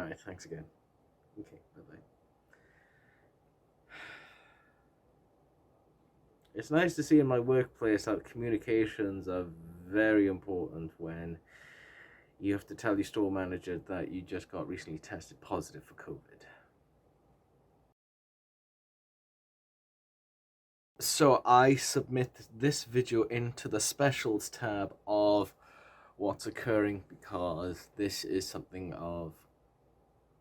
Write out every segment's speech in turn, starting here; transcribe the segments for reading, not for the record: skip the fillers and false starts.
Alright, thanks again. Okay, bye-bye. It's nice to see in my workplace that communications are very important when you have to tell your store manager that you just got recently tested positive for COVID. So I submit this video into the specials tab of what's occurring because this is something of,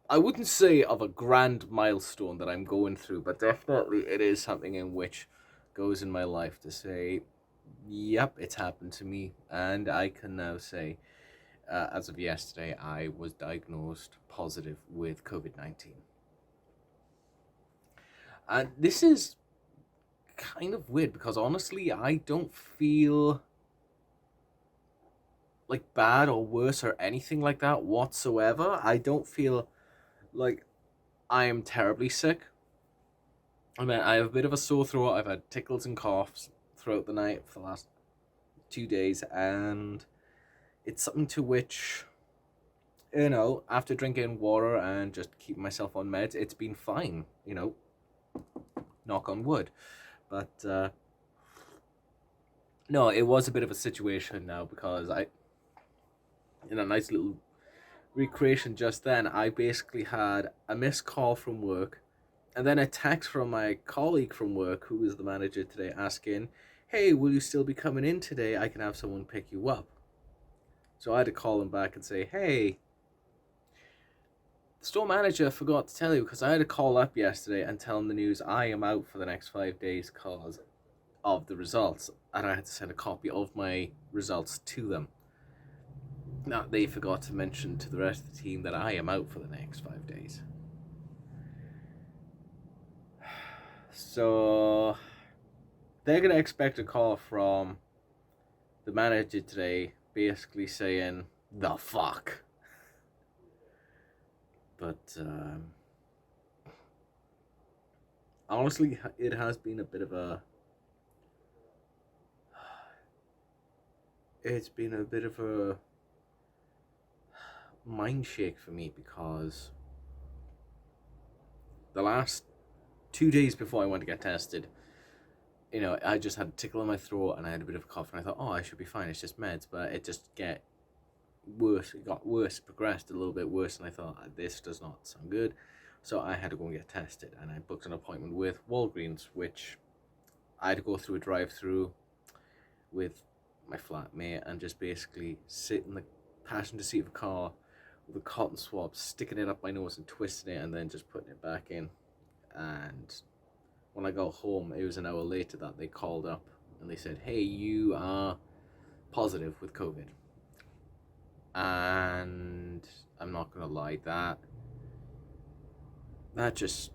I wouldn't say of a grand milestone that I'm going through, but definitely it is something in which goes in my life to say, yep, it's happened to me. And I can now say, as of yesterday, I was diagnosed positive with COVID-19. And this is kind of weird because honestly, I don't feel like bad or worse or anything like that whatsoever. I don't feel like I am terribly sick. I mean, I have a bit of a sore throat. I've had tickles and coughs throughout the night for the last 2 days, and it's something to which, after drinking water and just keeping myself on meds, it's been fine, knock on wood. But, no, it was a bit of a situation now because in a nice little recreation just then, I basically had a missed call from work and then a text from my colleague from work, who is the manager today, asking, hey, will you still be coming in today? I can have someone pick you up. So I had to call him back and say, hey, the store manager forgot to tell you because I had to call up yesterday and tell him the news. I am out for the next 5 days because of the results. And I had to send a copy of my results to them. Now, they forgot to mention to the rest of the team that I am out for the next 5 days. So they're going to expect a call from the manager today basically saying, the fuck. But honestly, it has been a bit of a... It's been a bit of a mind shake for me because the last 2 days before I went to get tested, I just had a tickle in my throat and I had a bit of a cough and I thought, oh, I should be fine, it's just meds, but it just got worse, progressed a little bit worse, and I thought, this does not sound good. So I had to go and get tested, and I booked an appointment with Walgreens, which I had to go through a drive-through with my flatmate and just basically sit in the passenger seat of a car with a cotton swab, sticking it up my nose and twisting it and then just putting it back in. And when I got home, it was an hour later that they called up and they said, hey, you are positive with COVID. And I'm not gonna lie, that just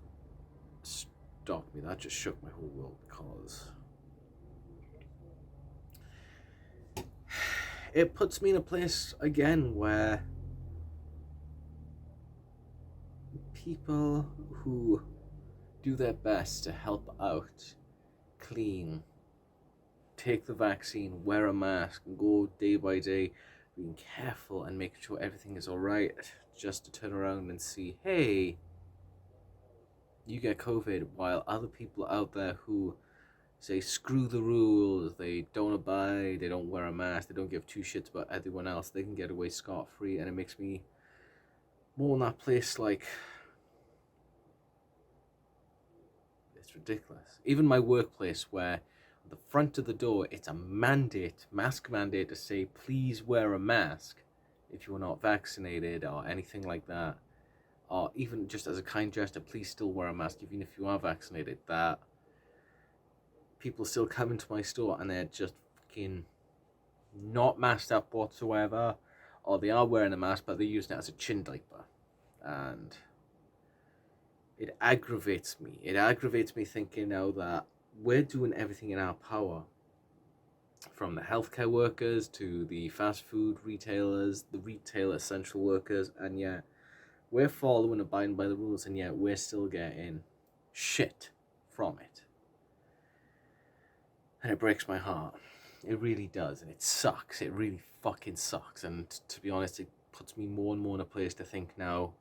stopped me. That just shook my whole world because it puts me in a place again where people who do their best to help out, clean, take the vaccine, wear a mask, and go day by day being careful and making sure everything is alright, just to turn around and see, hey, you get COVID, while other people out there who say screw the rules, they don't abide, they don't wear a mask, they don't give two shits about everyone else, they can get away scot-free. And it makes me more in that place like, it's ridiculous. Even my workplace, where at the front of the door it's a mask mandate to say please wear a mask if you are not vaccinated or anything like that, or even just as a kind gesture, please still wear a mask even if you are vaccinated. That people still come into my store and they're just fucking not masked up whatsoever, or they are wearing a mask but they're using it as a chin diaper. And it aggravates me. It aggravates me thinking now that we're doing everything in our power, from the healthcare workers to the fast food retailers, the retail essential workers, and yet we're following, abiding by the rules, and yet we're still getting shit from it. And it breaks my heart. It really does, and it sucks. It really fucking sucks. And to be honest, it puts me more and more in a place to think now,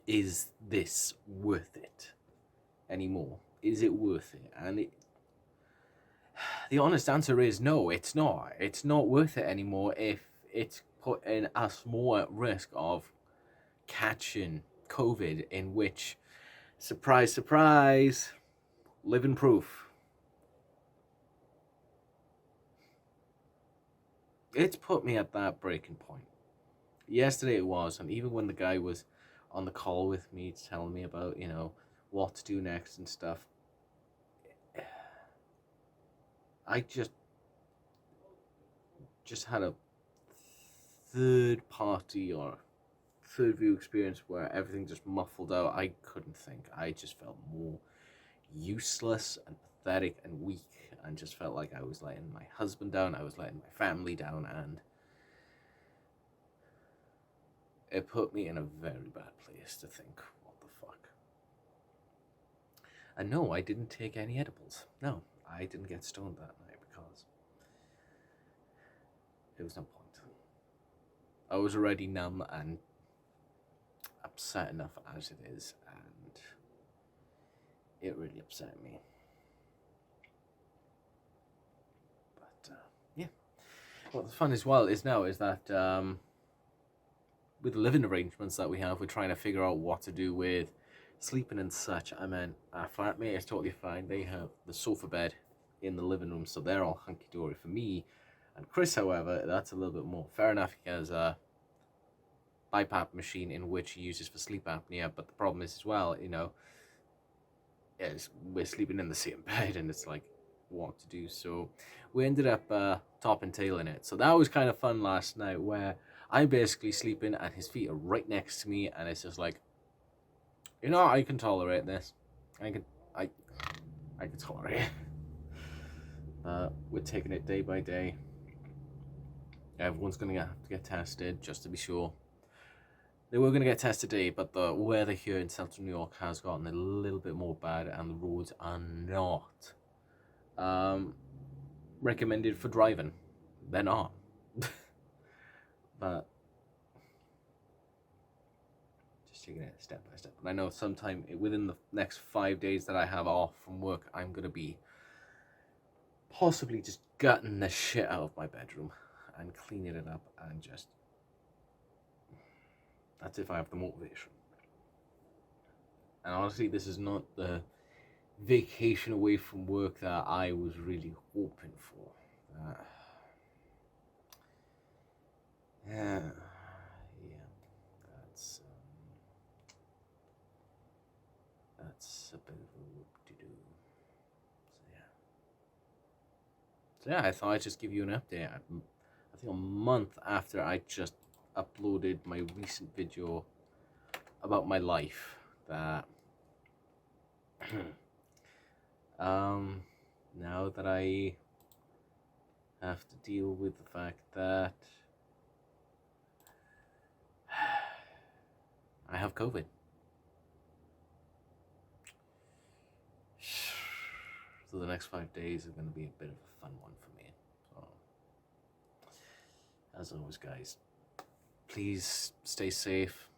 is this worth it anymore? Is it worth it? And the honest answer is no, it's not. It's not worth it anymore if it's putting us more at risk of catching COVID, in which, surprise, surprise, living proof. It's put me at that breaking point. Yesterday it was, and even when the guy was on the call with me telling me about, what to do next and stuff, I just had a third party or third view experience where everything just muffled out. I couldn't think. I just felt more useless and pathetic and weak, and just felt like I was letting my husband down, I was letting my family down, and it put me in a very bad place to think, what the fuck? And no, I didn't take any edibles. No, I didn't get stoned that night because it was no point. I was already numb and upset enough as it is, and it really upset me. But yeah, what the fun as well is now is that with the living arrangements that we have, we're trying to figure out what to do with sleeping and such. I mean, our flatmate is totally fine. They have the sofa bed in the living room, so they're all hunky-dory. For me and Chris, however, that's a little bit more. Fair enough, he has a BiPAP machine in which he uses for sleep apnea, but the problem is as well, is we're sleeping in the same bed, and it's like, what to do? So we ended up top and tailing it. So that was kind of fun last night, where I'm basically sleeping and his feet are right next to me, and it's just like, I can tolerate this. I can tolerate it. We're taking it day by day. Everyone's going to have to get tested just to be sure. They were going to get tested today, but the weather here in central New York has gotten a little bit more bad, and the roads are not recommended for driving. They're not. But just taking it step by step. And I know sometime within the next 5 days that I have off from work, I'm going to be possibly just gutting the shit out of my bedroom and cleaning it up, and just, that's if I have the motivation. And honestly, this is not the vacation away from work that I was really hoping for. Yeah, that's a bit of a whoop-de-doo. So yeah, I thought I'd just give you an update. I think a month after I just uploaded my recent video about my life, that now that I have to deal with the fact that I have COVID. So the next 5 days are going to be a bit of a fun one for me. So, as always, guys, please stay safe.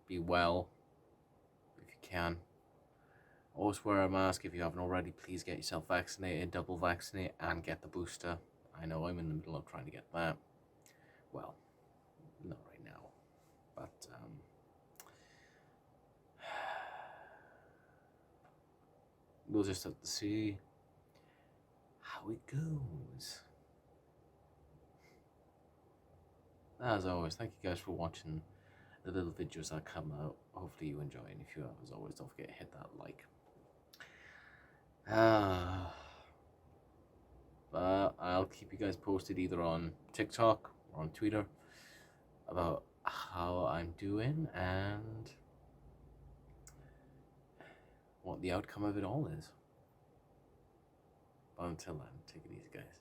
Be well if you can. Always wear a mask if you haven't already. Please get yourself vaccinated, double vaccinate, and get the booster. I know I'm in the middle of trying to get that. Well, not right now, but we'll just have to see how it goes. As always, thank you guys for watching the little videos that come out. Hopefully you enjoy, and if you have, as always, don't forget to hit that like. But I'll keep you guys posted either on TikTok or on Twitter about how I'm doing and what the outcome of it all is. But until then, take it easy, guys.